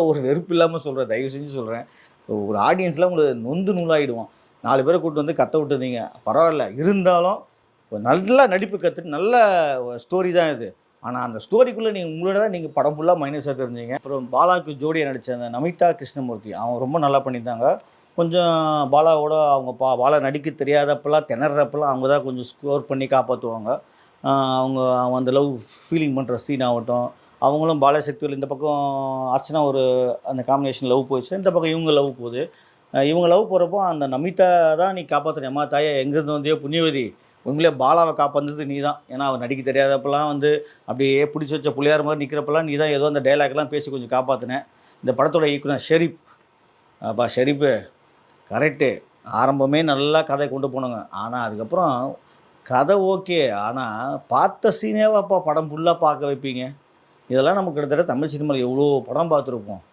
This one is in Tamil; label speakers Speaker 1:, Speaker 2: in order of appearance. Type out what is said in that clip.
Speaker 1: ஒரு வெறுப்பு இல்லாமல் சொல்கிறேன், தயவு செஞ்சு சொல்கிறேன். ஒரு ஆடியன்ஸ்லாம் உங்களை நொந்து நூலாகிடுவோம். 4 பேரை கூப்பிட்டு வந்து கத்த விட்டுருந்தீங்க, பரவாயில்ல. இருந்தாலும் ஒரு நல்லா நடிப்பு கற்றுட்டு நல்ல ஸ்டோரி தான் இது. ஆனால் அந்த ஸ்டோரிக்குள்ளே உங்களோட நீங்கள் படம் ஃபுல்லாக மைனஸாக தெரிஞ்சீங்க. அப்புறம் பாலாவுக்கு ஜோடியாக நடித்த அந்த நமிதா கிருஷ்ணமூர்த்தி அவங்க ரொம்ப நல்லா பண்ணியிருந்தாங்க. கொஞ்சம் பாலாவோட அவங்க பாலா நடிக்க தெரியாதப்பலாம் திணறப்பலாம் அவங்க தான் கொஞ்சம் ஸ்கோர் பண்ணி காப்பாற்றுவாங்க. அவங்க அந்த லவ் ஃபீலிங் பண்ணுற சீன் ஆகட்டும், அவங்களும் பாலசக்திவேல் இந்த பக்கம் அர்ச்சனா ஒரு அந்த காம்பினேஷன் லவ் போயிடுச்சு. இந்த பக்கம் இவங்க லவ் போகுது. இவங்க லவ் போகிறப்போ அந்த நமிதா தான் நீ காப்பாற்றுன, அம்மா தாயே எங்கேருந்து வந்தியோ புண்ணியவதி, உண்மையிலே பாலாவை காப்பாற்றுனது நீ தான். ஏன்னா அவன் நடிக்க தெரியாதப்பெல்லாம் வந்து அப்படியே பிடிச்சி வச்ச புள்ளையார் மாதிரி நிற்கிறப்பெல்லாம் நீ தான் ஏதோ அந்த டைலாக்லாம் பேசி கொஞ்சம் காப்பாற்றினேன். இந்த படத்தோட இயக்குனர் ஷெரீப், அப்பா ஷெரீப்பு கரெக்டு. ஆரம்பமே நல்லா கதை கொண்டு போனோங்க. ஆனால் அதுக்கப்புறம் கதை ஓகே. ஆனால் பார்த்த சீனேவாப்பா படம் ஃபுல்லாக பார்க்க வைப்பீங்க. இதெல்லாம் நம்ம கிட்டத்தட்ட தமிழ் சினிமாவில் எவ்வளோ படம் பார்த்துருப்போம்.